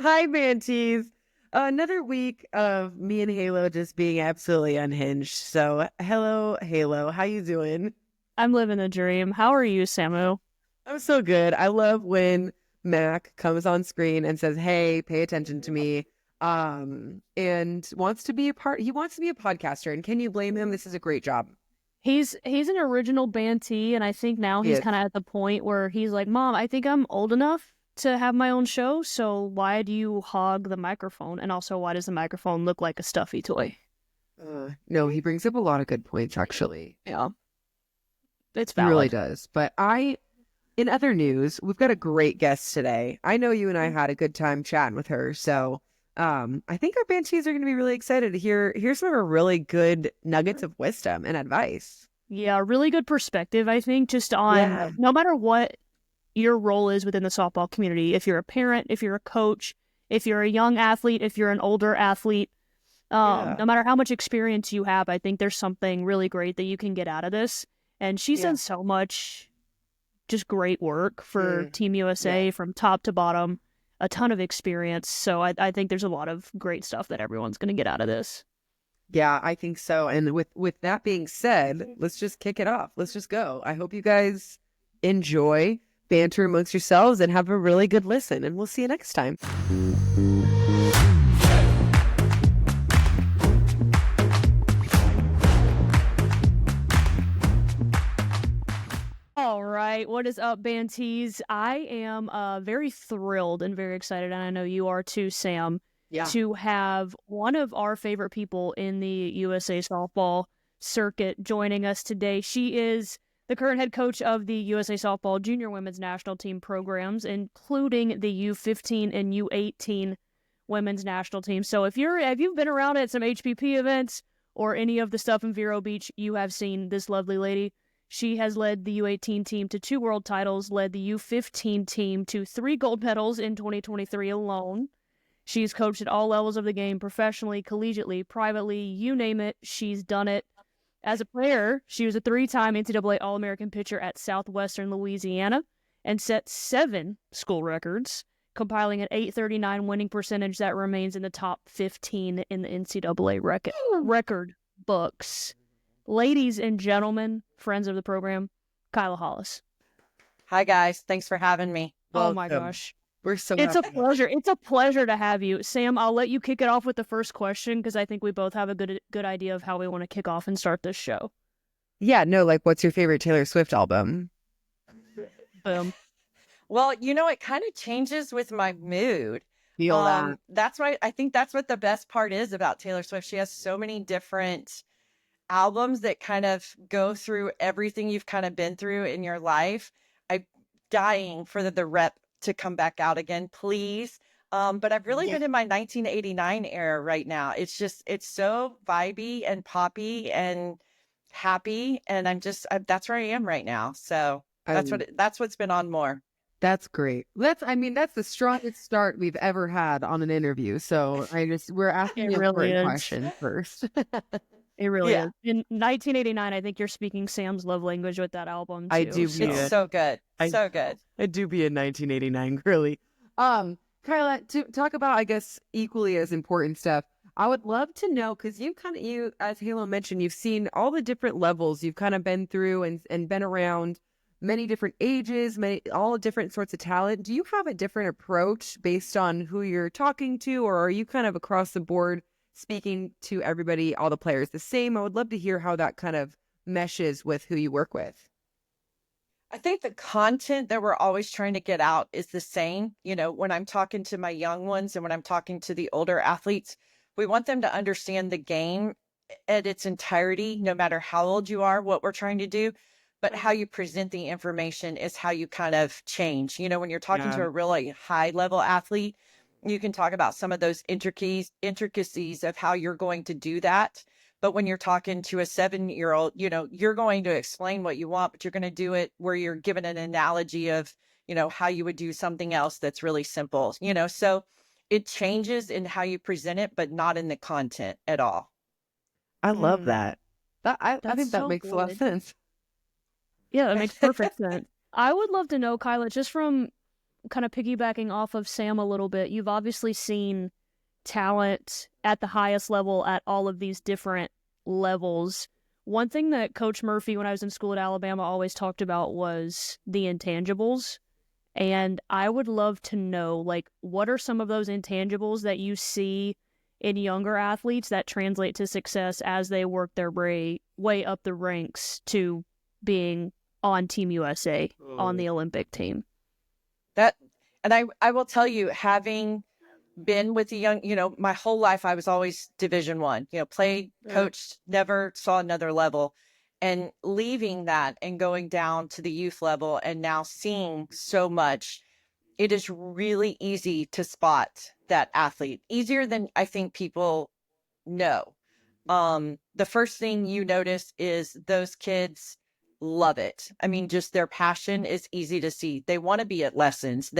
Hi, Manties. Another week of me and Halo just being absolutely unhinged. So, hello, Halo. How you doing? I'm living the dream. How are you, Samu? I'm so good. I love when Mac comes on screen and says, "Hey, pay attention to me." And wants to be a part. He wants to be a podcaster, and can you blame him? This is a great job. He's an original bantee, and I think now He he's is. kind of at the point where he's like, "Mom, I think I'm old enough to have my own show. So why do you hog the microphone? And also, why does the microphone look like a stuffy toy?" No, he brings up a lot of good points, actually. Yeah, it's He really valid. does. In other news, we've got a great guest today. I know you and I had a good time chatting with her, so I think our Banshees are going to be really excited to hear some of her really good nuggets of wisdom and advice. Yeah, really good perspective, I think, just on Yeah, no matter what your role is within the softball community. If you're a parent, if you're a coach, if you're a young athlete, if you're an older athlete, yeah, no matter how much experience you have, I think there's something really great that you can get out of this. And she's done yeah, so much just great work for mm, Team yeah, USA from top to bottom, a ton of experience. So I think there's a lot of great stuff that everyone's going to get out of this. yeah. I think so. And with that being said, let's just kick it off. Let's just go. I hope you guys enjoy banter amongst yourselves and have a really good listen. And we'll see you next time. All right, what is up, Bantees? I am very thrilled and very excited, and I know you are too, Sam, Yeah. to have one of our favorite people in the USA softball circuit joining us today. She is the current head coach of the USA softball junior women's national team programs, including the U15 and U18 women's national team. So if you've been around at some HPP events or any of the stuff in Vero Beach, you have seen this lovely lady. She has led the U18 team to 2 world titles, led the U15 team to 3 gold medals in 2023 alone. She's coached at all levels of the game, professionally, collegiately, privately, you name it, she's done it. As a player, she was a 3-time NCAA All American pitcher at Southwestern Louisiana and set 7 school records, compiling an 839 winning percentage that remains in the top 15 in the NCAA record books. Ladies and gentlemen, friends of the program, Kyla Holas. Hi, guys. Thanks for having me. Oh my Welcome. gosh. We're so It's a happy. pleasure. It's a pleasure to have you. Sam, I'll let you kick it off with the first question because I think we both have a good idea of how we want to kick off and start this show. Yeah, no, like what's your favorite Taylor Swift album? Boom. Well, it kind of changes with my mood. Feel that. That's right. I think that's what the best part is about Taylor Swift. She has so many different albums that kind of go through everything you've kind of been through in your life. I'm dying for the rep to come back out again, please. But I've really Yeah. been in my 1989 era right now. It's so vibey and poppy and happy. And that's where I am right now. So I that's what's been on more. That's great. That's the strongest start we've ever had on an interview. So we're asking It the really important is. question first. It really Yeah, is. In 1989, I think you're speaking Sam's love language with that album I too. do be it's So, a, so good. I, So good. I do be a 1989 girly. Kyla, to talk about, I guess, equally as important stuff, I would love to know, because as Halo mentioned, you've seen all the different levels you've kind of been through and been around many different ages, all different sorts of talent. Do you have a different approach based on who you're talking to, or are you kind of across the board speaking to everybody, all the players the same? I would love to hear how that kind of meshes with who you work with. I think the content that we're always trying to get out is the same. When I'm talking to my young ones and when I'm talking to the older athletes, we want them to understand the game at its entirety, no matter how old you are, what we're trying to do. But how you present the information is how you kind of change. When you're talking to Yeah. a really high level athlete, you can talk about some of those intricacies of how you're going to do that. But when you're talking to a 7-year-old, you're going to explain what you want, but you're going to do it where you're given an analogy of, how you would do something else that's really simple, so it changes in how you present it, but not in the content at all. I love mm, that. I that's think that so makes a lot of good. sense. Yeah, that makes perfect sense. I would love to know, Kyla, just from kind of piggybacking off of Sam a little bit, you've obviously seen talent at the highest level at all of these different levels. One thing that Coach Murphy, when I was in school at Alabama, always talked about was the intangibles. And I would love to know, like, what are some of those intangibles that you see in younger athletes that translate to success as they work their way up the ranks to being on Team USA, on the Olympic team? That, and I will tell you, having been with the young, my whole life, I was always Division 1, played, coached, never saw another level. And leaving that and going down to the youth level and now seeing so much, it is really easy to spot that athlete, easier than I think people know. The first thing you notice is those kids love it. I mean, just their passion is easy to see. They want to be at lessons.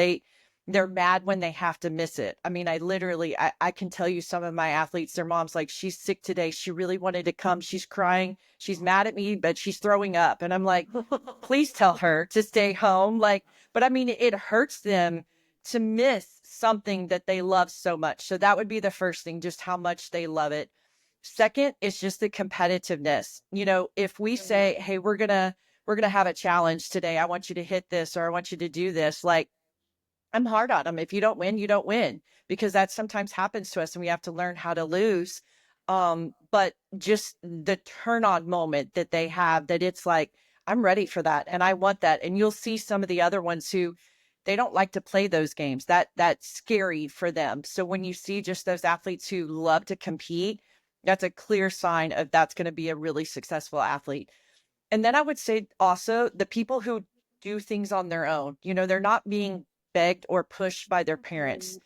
They're mad when they have to miss it. I mean, I can tell you some of my athletes, their mom's like, she's sick today. She really wanted to come. She's crying. She's mad at me, but she's throwing up. And I'm like, please tell her to stay home. But I mean, it hurts them to miss something that they love so much. So that would be the first thing, just how much they love it. Second is just the competitiveness. If we say, hey, we're going to have a challenge today. I want you to hit this, or I want you to do this. I'm hard on them. If you don't win, you don't win, because that sometimes happens to us and we have to learn how to lose. But just the turn on moment that they have, that it's like, I'm ready for that. And I want that. And you'll see some of the other ones who they don't like to play those games. That's scary for them. So when you see just those athletes who love to compete, that's a clear sign of that's going to be a really successful athlete. And then I would say also the people who do things on their own, they're not being begged or pushed by their parents.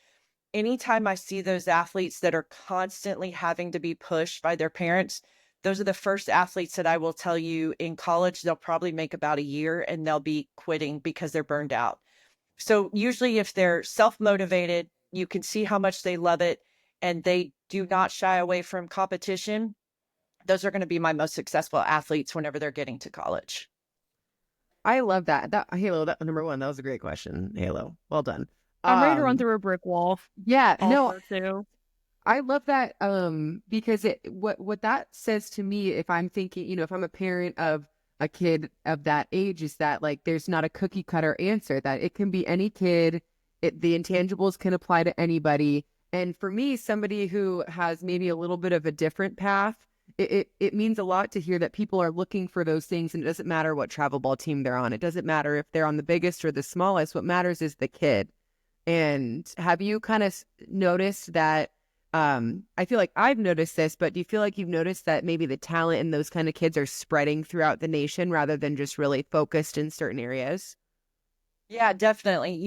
Anytime I see those athletes that are constantly having to be pushed by their parents, those are the first athletes that I will tell you in college, they'll probably make about a year and they'll be quitting because they're burned out. So usually if they're self-motivated, you can see how much they love it and they do not shy away from competition. Those are going to be my most successful athletes whenever they're getting to college. I love that. Halo, that number one, that was a great question. Halo, well done. I'm ready to run through a brick wall. Yeah, no, too. I love that. Because what that says to me, if I'm thinking, if I'm a parent of a kid of that age, is that like there's not a cookie cutter answer, that it can be any kid. The intangibles can apply to anybody. And for me, somebody who has maybe a little bit of a different path, it means a lot to hear that people are looking for those things, and it doesn't matter what travel ball team they're on. It doesn't matter if they're on the biggest or the smallest. What matters is the kid. And have you kind of noticed that? I feel like I've noticed this, but do you feel like you've noticed that maybe the talent in those kind of kids are spreading throughout the nation rather than just really focused in certain areas? Yeah, definitely.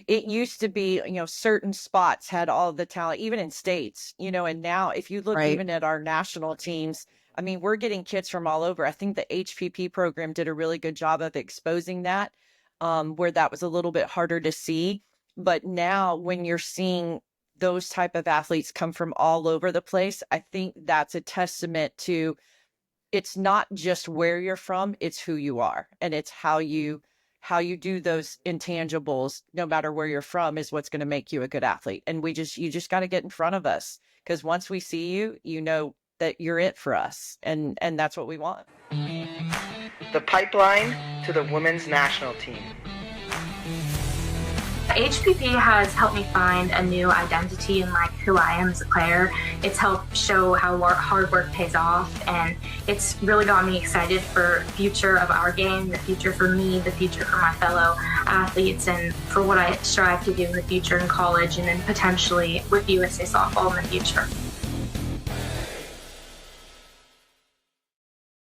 It used to be, certain spots had all the talent, even in states, and now if you look Right. even at our national teams, I mean, we're getting kids from all over. I think the HPP program did a really good job of exposing that, where that was a little bit harder to see. But now when you're seeing those type of athletes come from all over the place, I think that's a testament to, it's not just where you're from, it's who you are. And it's how you do those intangibles, no matter where you're from, is what's going to make you a good athlete. And you just got to get in front of us, because once we see you, you know that you're it for us. And that's what we want. The pipeline to the women's national team. HPP has helped me find a new identity in who I am as a player. It's helped show how hard work pays off, and it's really got me excited for the future of our game, the future for me, the future for my fellow athletes, and for what I strive to do in the future in college, and then potentially with USA Softball in the future.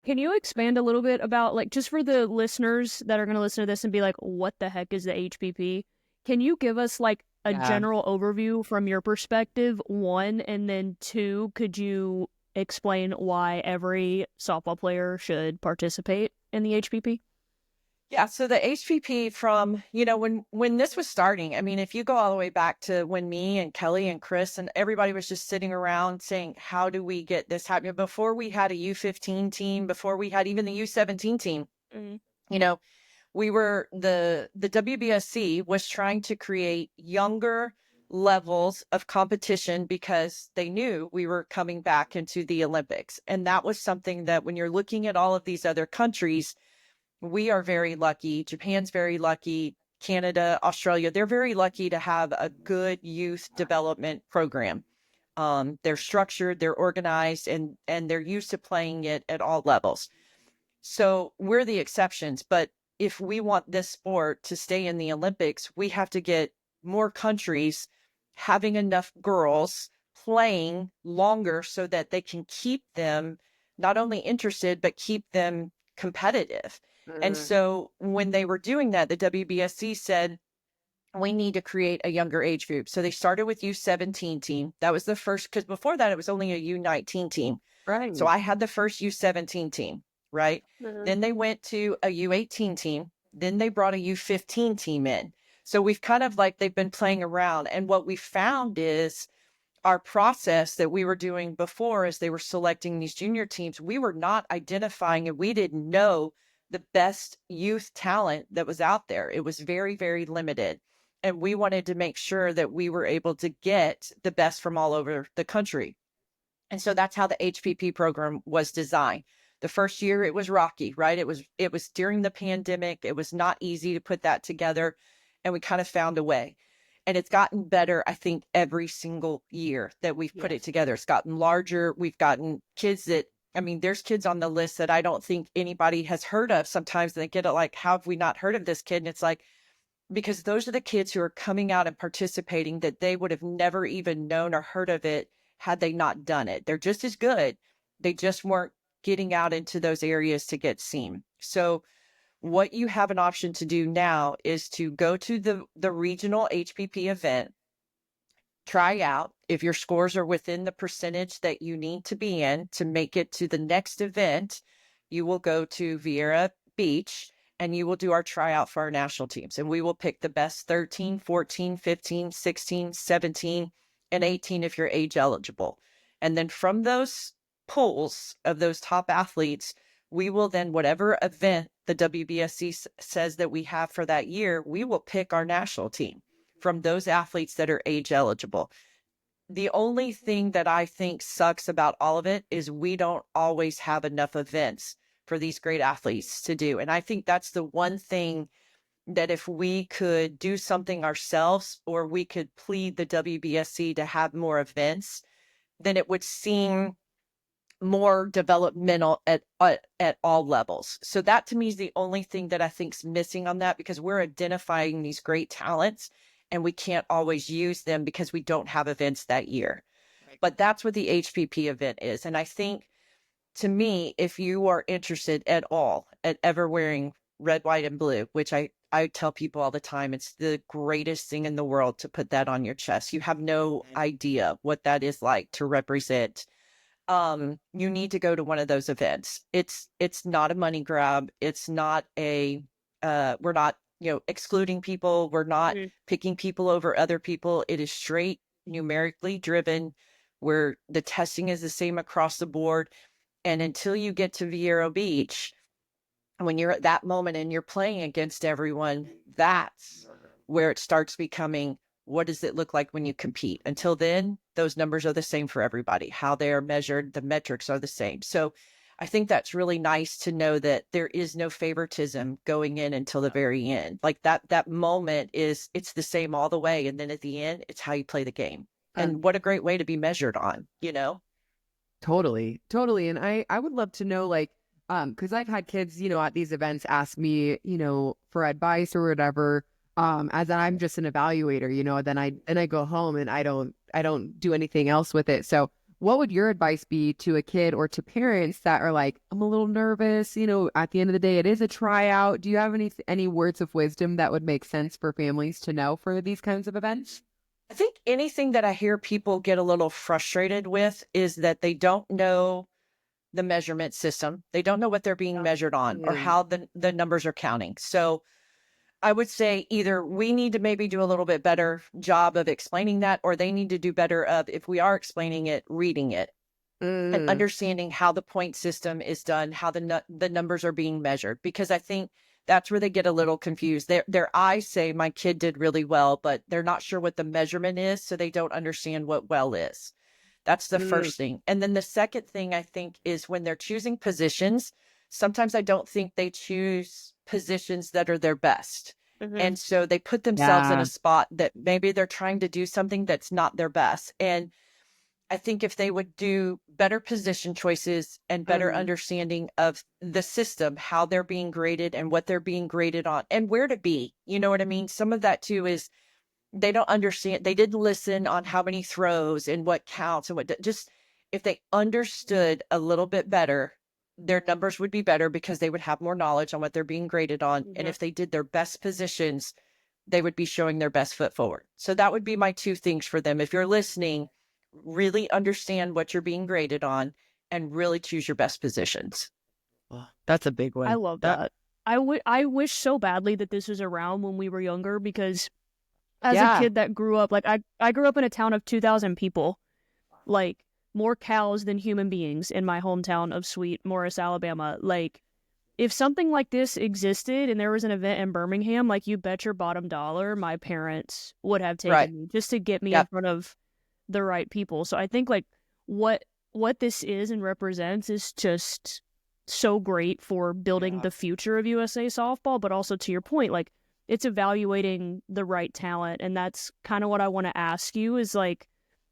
Can you expand a little bit about, just for the listeners that are going to listen to this and be like, what the heck is the HPP? Can you give us a general overview from your perspective, one, and then two, could you explain why every softball player should participate in the HPP? Yeah, so the HPP from, when this was starting, I mean, if you go all the way back to when me and Kelly and Chris and everybody was just sitting around saying, how do we get this happening? Before we had a U15 team, before we had even the U17 team, the WBSC was trying to create younger levels of competition because they knew we were coming back into the Olympics. And that was something that when you're looking at all of these other countries, we are very lucky. Japan's very lucky. Canada, Australia, they're very lucky to have a good youth development program. They're structured, they're organized, and they're used to playing it at all levels. So we're the exceptions. But if we want this sport to stay in the Olympics, we have to get more countries having enough girls playing longer so that they can keep them not only interested, but keep them competitive. And so when they were doing that, the WBSC said, we need to create a younger age group. So they started with U17 team. That was the first, because before that, it was only a U19 team. Right. So I had the first U17 team, right? Then they went to a U18 team. Then they brought a U15 team in. So we've kind of like, they've been playing around. And what we found is our process that we were doing before as they were selecting these junior teams, we were not identifying and we didn't know the best youth talent that was out there. It was very, very limited. And we wanted to make sure that we were able to get the best from all over the country. And so that's how the HPP program was designed. The first year it was rocky, right? It was during the pandemic. It was not easy to put that together. And we kind of found a way. And it's gotten better, I think, every single year that we've put it together. It's gotten larger. We've gotten kids that, I mean, there's kids on the list that I don't think anybody has heard of. Sometimes they get it like, how have we not heard of this kid? And it's like, because those are the kids who are coming out and participating that they would have never even known or heard of it had they not done it. They're just as good. They just weren't getting out into those areas to get seen. So what you have an option to do now is to go to the regional HPP event, try out. If your scores are within the percentage that you need to be in to make it to the next event, you will go to Vieira Beach and you will do our tryout for our national teams. And we will pick the best 13, 14, 15, 16, 17, and 18 if you're age eligible. And then from those pools of those top athletes, we will then, whatever event the WBSC says that we have for that year, we will pick our national team from those athletes that are age eligible. The only thing that I think sucks about all of it is we don't always have enough events for these great athletes to do. And I think that's the one thing that if we could do something ourselves or we could plead the WBSC to have more events, then it would seem more developmental at all levels. So that to me is the only thing that I think's missing on that, because we're identifying these great talents and we can't always use them because we don't have events that year. Right. But that's what the HPP event is. And I think, to me, if you are interested at all at ever wearing red, white, and blue, which I tell people all the time, it's the greatest thing in the world to put that on your chest. You have no idea what that is like to represent. You need to go to one of those events. It's not a money grab. It's not we're not, excluding people. We're not picking people over other people. It is straight numerically driven, where the testing is the same across the board. And until you get to Vieira Beach, when you're at that moment and you're playing against everyone, that's where it starts becoming, what does it look like when you compete? Until then, those numbers are the same for everybody. How they're measured, the metrics are the same. So I think that's really nice to know that there is no favoritism going in until the very end. Like that moment it's the same all the way. And then at the end, it's how you play the game. And what a great way to be measured on, Totally. And I would love to know, like, because I've had kids, at these events ask me, for advice or whatever, as I'm just an evaluator, then I go home and I don't do anything else with it. So what would your advice be to a kid or to parents that are like, I'm a little nervous, at the end of the day, it is a tryout. Do you have any words of wisdom that would make sense for families to know for these kinds of events? I think anything that I hear people get a little frustrated with is that they don't know the measurement system. They don't know what they're being measured on or how the numbers are counting. So I would say either we need to maybe do a little bit better job of explaining that, or they need to do better of, if we are explaining it, reading it and understanding how the point system is done, how the numbers are being measured. Because I think That's where they get a little confused. Their eyes say my kid did really well, but they're not sure what the measurement is, so they don't understand what well is. That's the first thing. And then the second thing I think is when they're choosing positions, sometimes I don't think they choose positions that are their best. And so they put themselves in a spot that maybe they're trying to do something that's not their best. And I think if they would do better position choices and better understanding of the system, how they're being graded and what they're being graded on and where to be, you know what I mean? Some of that too is they don't understand. They didn't listen on how many throws and what counts and just if they understood a little bit better, their numbers would be better because they would have more knowledge on what they're being graded on. And if they did their best positions, they would be showing their best foot forward. So that would be my two things for them. If you're listening, really understand what you're being graded on and really choose your best positions. Oh, that's a big one. I love that. I wish so badly that this was around when we were younger, because as a kid that grew up, like I grew up in a town of 2,000 people, like more cows than human beings in my hometown of Sweet Morris, Alabama. Like, if something like this existed and there was an event in Birmingham, like, you bet your bottom dollar my parents would have taken me just to get me in front of the right people. So I think like what this is and represents is just so great for building the future of USA softball, but also to your point, like, it's evaluating the right talent. And that's kind of what I want to ask you is, like,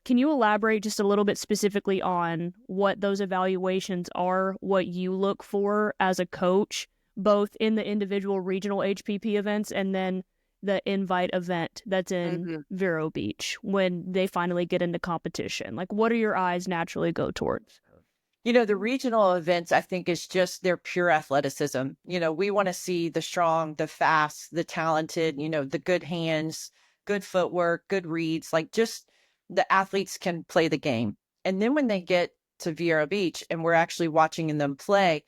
can you elaborate just a little bit specifically on what those evaluations are, what you look for as a coach, both in the individual regional HPP events and then the invite event that's in Vero Beach when they finally get into competition? Like, what do your eyes naturally go towards? You know, the regional events, I think, is just their pure athleticism. You know, we want to see the strong, the fast, the talented, you know, the good hands, good footwork, good reads, like just the athletes can play the game. And then when they get to Vero Beach and we're actually watching them play,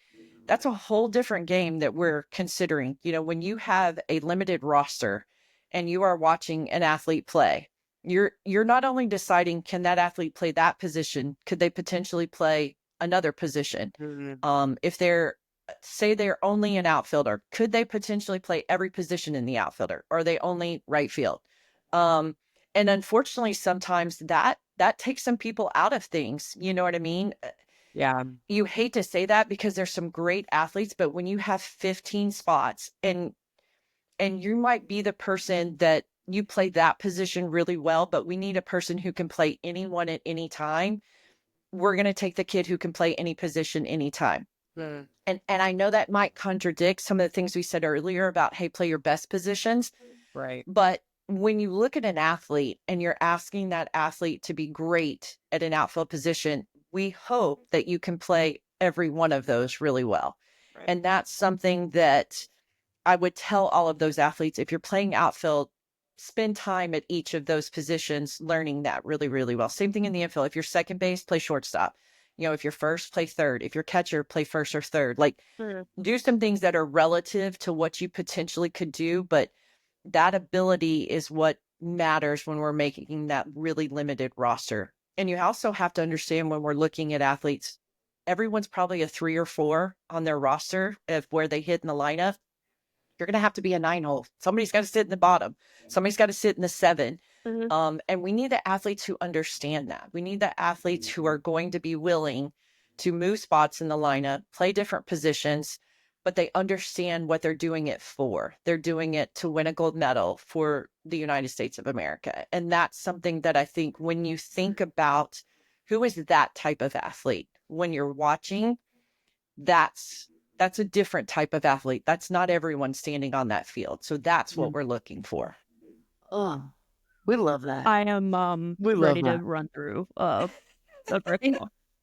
that's a whole different game that we're considering. You know, when you have a limited roster and you are watching an athlete play, you're not only deciding, can that athlete play that position? Could they potentially play another position? If they're only an outfielder, could they potentially play every position in the outfielder? Or are they only right field? And unfortunately, sometimes that takes some people out of things. You know what I mean? Yeah. You hate to say that because there's some great athletes, but when you have 15 spots and you might be the person that you play that position really well, but we need a person who can play anyone at any time. We're going to take the kid who can play any position anytime. And I know that might contradict some of the things we said earlier about, hey, play your best positions. Right. But when you look at an athlete and you're asking that athlete to be great at an outfield position, we hope that you can play every one of those really well. Right. And that's something that I would tell all of those athletes. If you're playing outfield, spend time at each of those positions, learning that really, really well. Same thing in the infield. If you're second base, play shortstop. You know, if you're first, play third. If you're catcher, play first or third. Like, do some things that are relative to what you potentially could do, but that ability is what matters when we're making that really limited roster. And you also have to understand, when we're looking at athletes, everyone's probably a 3 or 4 on their roster of where they hit in the lineup. You're going to have to be a 9-hole. Somebody's got to sit in the bottom. Somebody's got to sit in the 7. And we need the athletes who understand that. We need the athletes who are going to be willing to move spots in the lineup, play different positions, but they understand what they're doing it for. They're doing it to win a gold medal for the United States of America. And that's something that I think, when you think about who is that type of athlete, when you're watching, that's a different type of athlete. That's not everyone standing on that field. So that's what we're looking for. Oh, we love that. I am ready to run through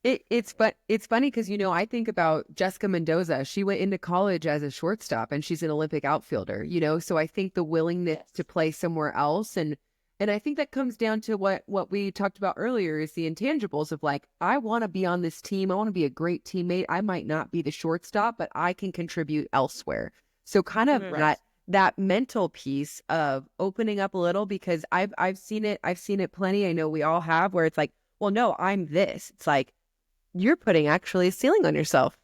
It's funny because, you know, I think about Jessica Mendoza. She went into college as a shortstop and she's an Olympic outfielder, you know, so I think the willingness to play somewhere else. And I think that comes down to what we talked about earlier is the intangibles of, like, I want to be on this team. I want to be a great teammate. I might not be the shortstop, but I can contribute elsewhere. So kind of that mental piece of opening up a little, because I've seen it plenty. I know we all have, where it's like, well, no, I'm this. It's like, you're putting actually a ceiling on yourself,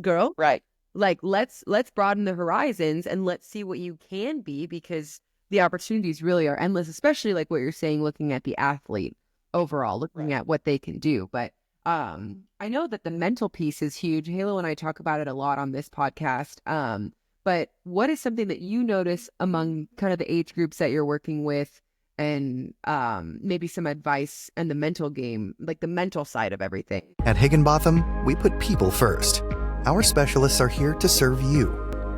girl. Right. like let's broaden the horizons and let's see what you can be, because the opportunities really are endless, especially like what you're saying, looking at the athlete overall, looking at what they can do. But I know that the mental piece is huge. Halo and I talk about it a lot on this podcast. But what is something that you notice among kind of the age groups that you're working with, and maybe some advice and the mental game, like the mental side of everything? At Higginbotham, we put people first. Our specialists are here to serve you,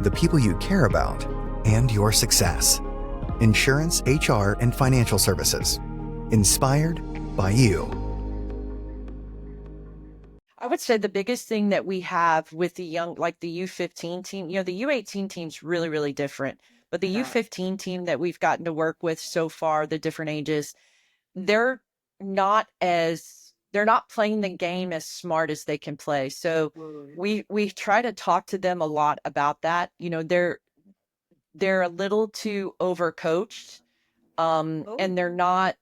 the people you care about, and your success. Insurance, HR, and financial services. Inspired by you. I would say the biggest thing that we have with the young, like the U15 team, the U18 team's really, really different. But the U15 team that we've gotten to work with so far, the different ages, they're not playing the game as smart as they can play. So we try to talk to them a lot about that. They're a little too overcoached, and they're not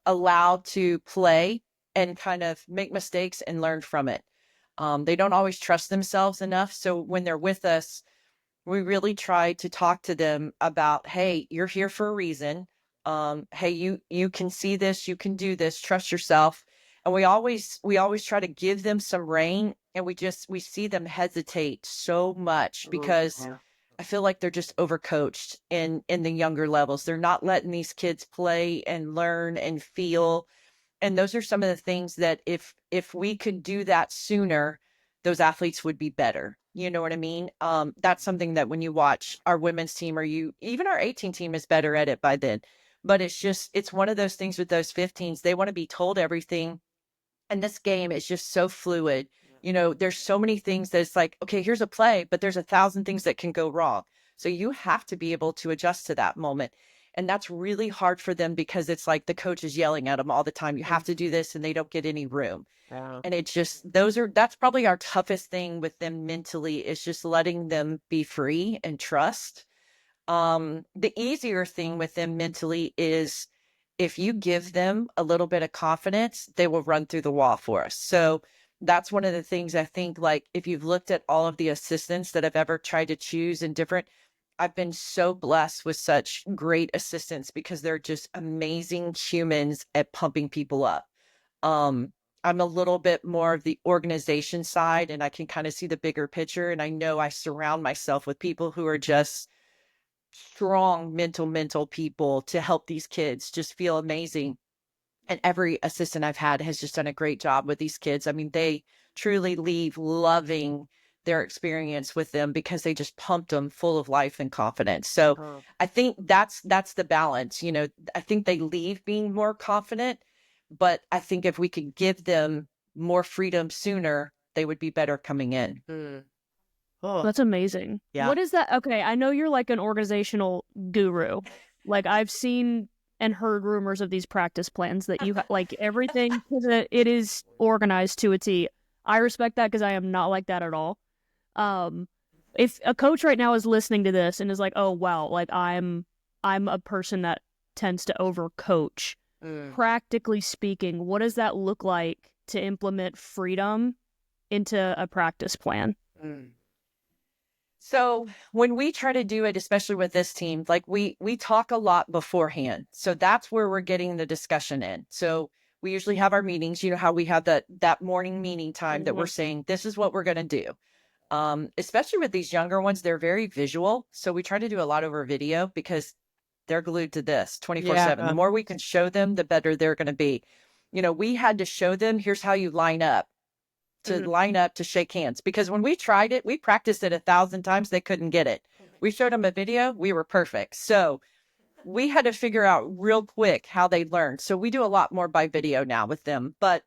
allowed to play and kind of make mistakes and learn from it. They don't always trust themselves enough. So when they're with us, we really try to talk to them about, hey, you're here for a reason. Hey, you can see this, you can do this, trust yourself. And we always try to give them some rein, and we see them hesitate so much because I feel like they're just overcoached in the younger levels. They're not letting these kids play and learn and feel. And those are some of the things that if we could do that sooner, those athletes would be better. You know what I mean? That's something that when you watch our women's team, or even our 18 team is better at it by then. But it's one of those things with those 15s. They want to be told everything. And this game is just so fluid. There's so many things that it's like, okay, here's a play, but there's 1,000 things that can go wrong. So you have to be able to adjust to that moment. And that's really hard for them because it's like the coach is yelling at them all the time. You have to do this, and they don't get any room. Yeah. And it's just, that's probably our toughest thing with them mentally, is just letting them be free and trust. The easier thing with them mentally is if you give them a little bit of confidence, they will run through the wall for us. So that's one of the things I think, like, if you've looked at all of the assistants that I've ever tried to choose in different, I've been so blessed with such great assistants because they're just amazing humans at pumping people up. I'm a little bit more of the organization side, and I can kind of see the bigger picture. And I know I surround myself with people who are just strong mental people to help these kids just feel amazing. And every assistant I've had has just done a great job with these kids. I mean, they truly leave loving their experience with them because they just pumped them full of life and confidence. So I think that's the balance. I think they leave being more confident, but I think if we could give them more freedom sooner, they would be better coming in. Oh. That's amazing. Yeah. What is that? Okay, I know you're like an organizational guru. Like, I've seen and heard rumors of these practice plans that you like everything. It is organized to a T. I respect that because I am not like that at all. If a coach right now is listening to this and is like, oh wow, like I'm a person that tends to overcoach. Practically speaking, what does that look like to implement freedom into a practice plan? So when we try to do it, especially with this team, like we talk a lot beforehand. So that's where we're getting the discussion in. So we usually have our meetings, how we have that morning meeting time that we're saying, this is what we're going to do. Especially with these younger ones, they're very visual. So we try to do a lot over video because they're glued to this 24/7. The more we can show them, the better they're going to be. We had to show them, here's how you line up to shake hands. Because when we tried it, we practiced it 1,000 times. They couldn't get it. We showed them a video. We were perfect. So we had to figure out real quick how they learned. So we do a lot more by video now with them. But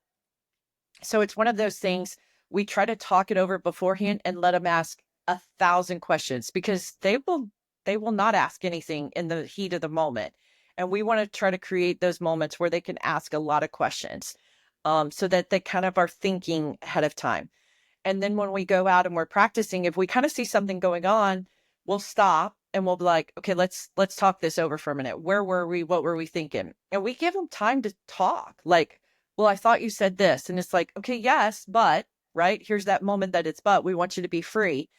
so it's one of those things, we try to talk it over beforehand and let them ask 1,000 questions, because they will not ask anything in the heat of the moment. And we want to try to create those moments where they can ask a lot of questions, so that they kind of are thinking ahead of time. And then when we go out and we're practicing, if we kind of see something going on, we'll stop and we'll be like, okay, let's talk this over for a minute. Where were we? What were we thinking? And we give them time to talk. Like, well, I thought you said this. And it's like, okay, yes, but, right? Here's that moment that it's but. We want you to be free.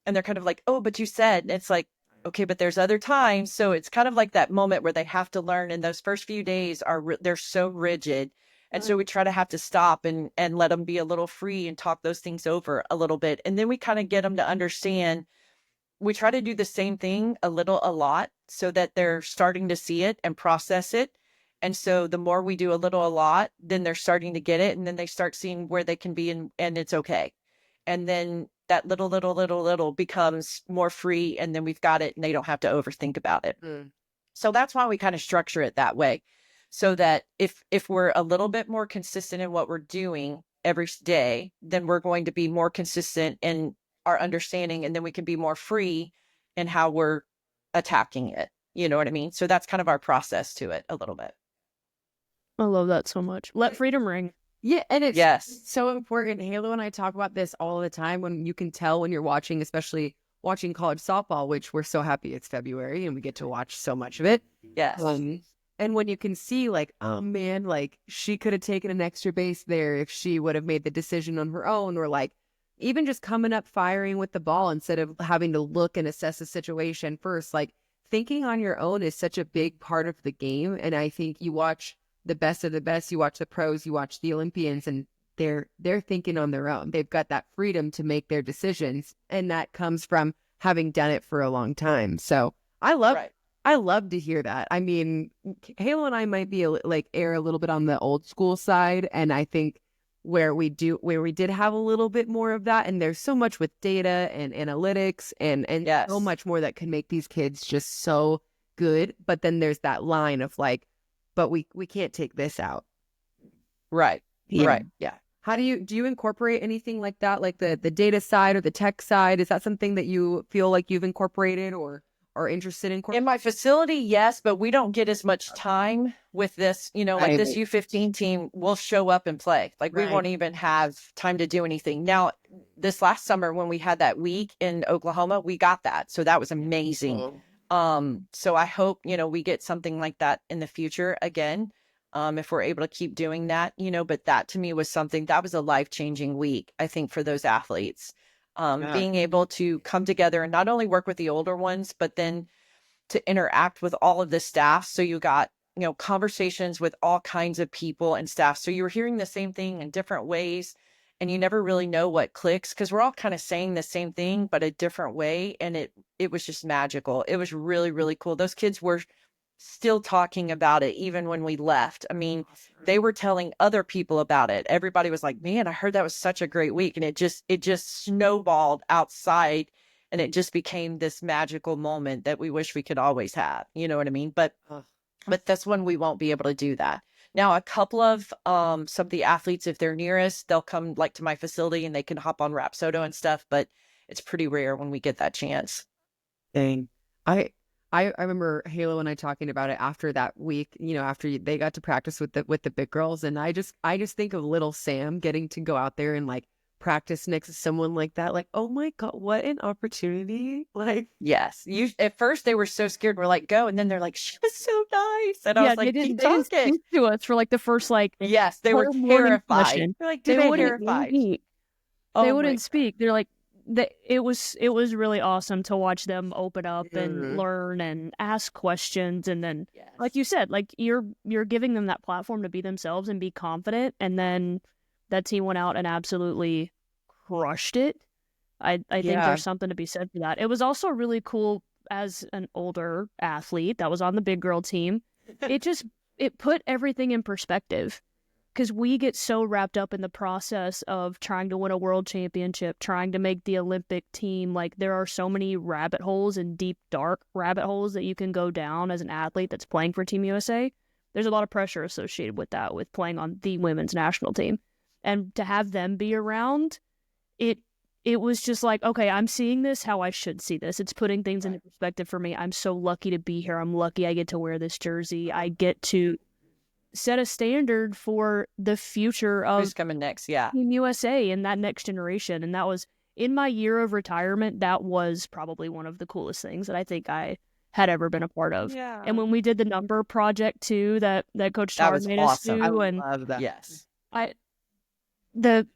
and they're kind of like, oh, but you said, and it's like, okay, but there's other times. So it's kind of like that moment where they have to learn. And those first few days they're so rigid. And so we try to have to stop and let them be a little free and talk those things over a little bit. And then we kind of get them to understand. We try to do the same thing a lot, so that they're starting to see it and process it. And so the more we do a lot, then they're starting to get it. And then they start seeing where they can be, and it's okay. And then that little becomes more free, and then we've got it and they don't have to overthink about it. So that's why we kind of structure it that way. So that if we're a little bit more consistent in what we're doing every day, then we're going to be more consistent in our understanding, and then we can be more free in how we're attacking it. You know what I mean? So that's kind of our process to it a little bit. I love that so much. Let freedom ring. Yeah, and it's Yes. so important. Halo and I talk about this all the time, when you can tell when you're watching, especially watching college softball, which we're so happy it's February and we get to watch so much of it. Yes. And when you can see, like, oh man, like, she could have taken an extra base there if she would have made the decision on her own, or like even just coming up firing with the ball instead of having to look and assess the situation first. Like, thinking on your own is such a big part of the game. And I think you watch the best of the best, you watch the pros, you watch the Olympians, and they're thinking on their own. They've got that freedom to make their decisions, and that comes from having done it for a long time. So I love to hear that. I mean, Halo and I might be err a little bit on the old school side, and I think where we did have a little bit more of that, and there's so much with data and analytics and Yes. so much more that can make these kids just so good. But then there's that line of like, but we can't take this out. Right. Yeah. Right. Yeah. How do you incorporate anything like that, like the data side or the tech side? Is that something that you feel like you've incorporated or are interested in? In my facility, yes, but we don't get as much time with this. You know, like this U15 team will show up and play. Like we won't even have time to do anything. Now, this last summer when we had that week in Oklahoma, we got that. So that was amazing. So I hope, we get something like that in the future again. If we're able to keep doing that, but that to me was something that was a life-changing week, I think, for those athletes. Being able to come together and not only work with the older ones, but then to interact with all of the staff. So you got, conversations with all kinds of people and staff. So you were hearing the same thing in different ways, and you never really know what clicks, because we're all kind of saying the same thing, but a different way. And it was just magical. It was really, really cool. Those kids were still talking about it even when we left. I mean, they were telling other people about it. Everybody was like, man, I heard that was such a great week. And it just snowballed outside, and it just became this magical moment that we wish we could always have. You know what I mean? But this one, we won't be able to do that. Now, a couple of some of the athletes, if they're near us, they'll come like to my facility and they can hop on Rapsodo and stuff, but it's pretty rare when we get that chance. Dang. I remember Halo and I talking about it after that week, after they got to practice with the big girls. And I just think of little Sam getting to go out there and like practice next to someone like that. Like, oh my God, what an opportunity. Like, yes. At first they were so scared. We're like, go. And then they're like, she was so nice. And I was like, they didn't speak to us for like the first yes, they were terrified. They're like, they terrified. They wouldn't speak. They're like, it was really awesome to watch them open up and learn and ask questions, and then like you said, like you're giving them that platform to be themselves and be confident, and then that team went out and absolutely crushed it. I think there's something to be said for that. It was also really cool as an older athlete that was on the big girl team. It put everything in perspective. Because we get so wrapped up in the process of trying to win a world championship, trying to make the Olympic team. Like, there are so many rabbit holes and deep, dark rabbit holes that you can go down as an athlete that's playing for Team USA. There's a lot of pressure associated with that, with playing on the women's national team. And to have them be around, it was just like, okay, I'm seeing this how I should see this. It's putting things into perspective for me. I'm so lucky to be here. I'm lucky I get to wear this jersey. I get to set a standard for the future of who's coming next. Team USA and that next generation. And that was, in my year of retirement, that was probably one of the coolest things that I think I had ever been a part of. Yeah. And when we did the number project too, that Coach Tar made us do, I love that. Yes. the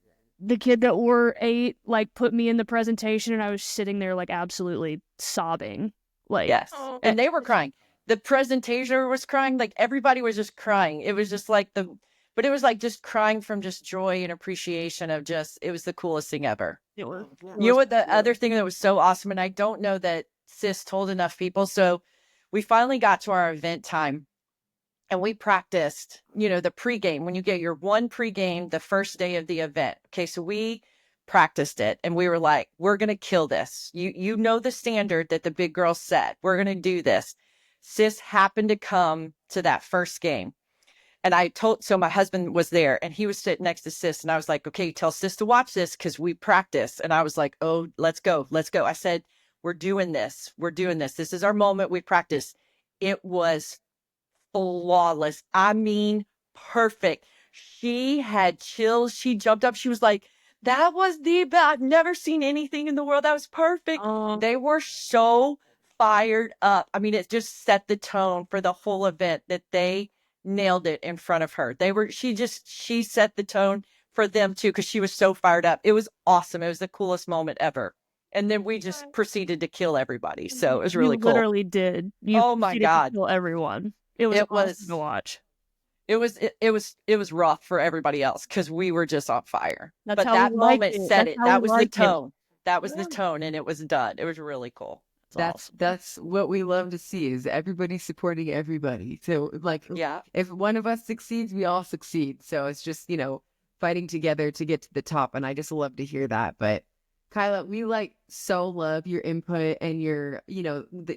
the kid that wore 8 like put me in the presentation, and I was sitting there like absolutely sobbing. Like, yes, and they were crying. The presentator was crying. Like everybody was just crying. It was just like but it was like just crying from just joy and appreciation of just, it was the coolest thing ever. it was, You know what, the other thing that was so awesome, and I don't know that Sis told enough people. So we finally got to our event time and we practiced, the pregame, when you get your one pregame, the first day of the event. Okay. So we practiced it and we were like, we're going to kill this. You know, the standard that the big girls set, we're going to do this. Sis happened to come to that first game. And so my husband was there and he was sitting next to Sis. And I was like, okay, tell Sis to watch this because we practice. And I was like, oh, let's go. Let's go. I said, we're doing this. We're doing this. This is our moment. We practice. It was flawless. I mean, perfect. She had chills. She jumped up. She was like, that was the best. I've never seen anything in the world. That was perfect. They were so fired up. I mean, it just set the tone for the whole event that they nailed it in front of her. She set the tone for them too, because she was so fired up. It was awesome. It was the coolest moment ever. And then we just proceeded to kill everybody. So it was really cool. Literally did. Oh my God. Kill everyone. It was awesome to watch. It was rough for everybody else because we were just on fire. That's but how that we like moment it. set That's it. how That we was like the tone. That was the tone, and it was done. It was really cool. That's what we love to see, is everybody supporting everybody. So like, if one of us succeeds, we all succeed. So it's just, fighting together to get to the top. And I just love to hear that. But Kyla, we so love your input and your,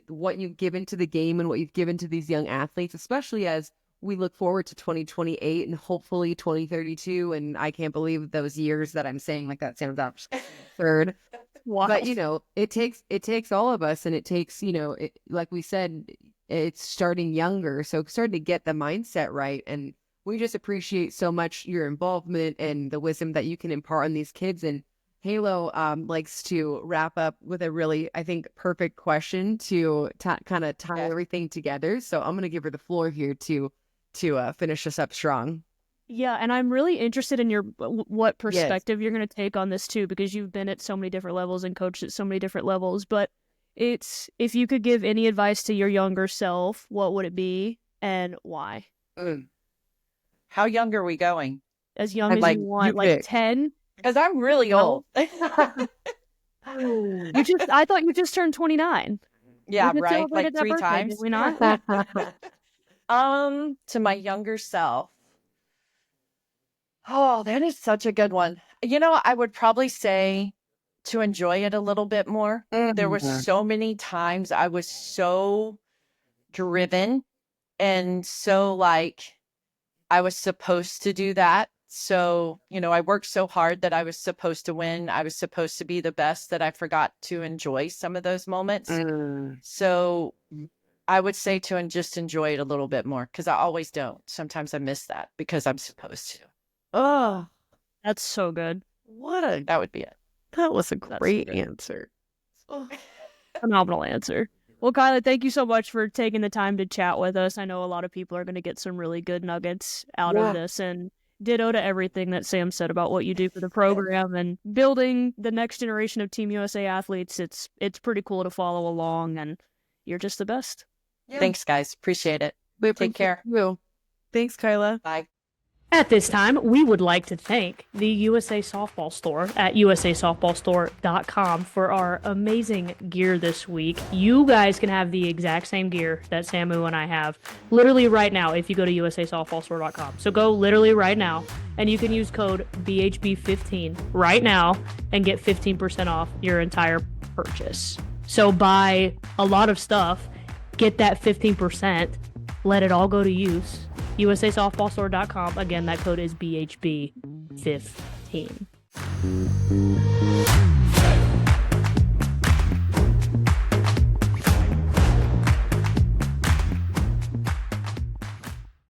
what you've given to the game and what you've given to these young athletes, especially as we look forward to 2028 and hopefully 2032. And I can't believe those years that I'm saying, like, that sounds absurd. Wow. But, it takes all of us, and it takes, like we said, it's starting younger. So starting to get the mindset right. And we just appreciate so much your involvement and the wisdom that you can impart on these kids. And Halo likes to wrap up with a really, I think, perfect question to kind of tie everything together. So I'm going to give her the floor here to finish us up strong. Yeah, and I'm really interested in what perspective you're going to take on this too, because you've been at so many different levels and coached at so many different levels. But if you could give any advice to your younger self, what would it be and why? How young are we going? As young as you want, like 10? Because I'm really old. I thought you just turned 29. Yeah, right. Like 3 times. Did we not? To my younger self. Oh, that is such a good one. I would probably say to enjoy it a little bit more. There were so many times I was so driven and so I was supposed to do that. So, I worked so hard that I was supposed to win. I was supposed to be the best, that I forgot to enjoy some of those moments. So I would say to just enjoy it a little bit more, because I always don't. Sometimes I miss that because I'm supposed to. Oh, that's so good. That would be it. That was a great answer. Phenomenal answer. Well, Kyla, thank you so much for taking the time to chat with us. I know a lot of people are going to get some really good nuggets out of this, and ditto to everything that Sam said about what you do for the program and building the next generation of Team USA athletes. It's pretty cool to follow along, and you're just the best. Yeah. Thanks, guys. Appreciate it. Take care. Thanks, Kyla. Bye. At this time, we would like to thank the USA Softball Store at usasoftballstore.com for our amazing gear this week. You guys can have the exact same gear that Samu and I have literally right now if you go to usasoftballstore.com. So go literally right now, and you can use code BHB15 right now and get 15% off your entire purchase. So buy a lot of stuff, get that 15%, let it all go to use. usasoftballstore.com. Again, that code is BHB15.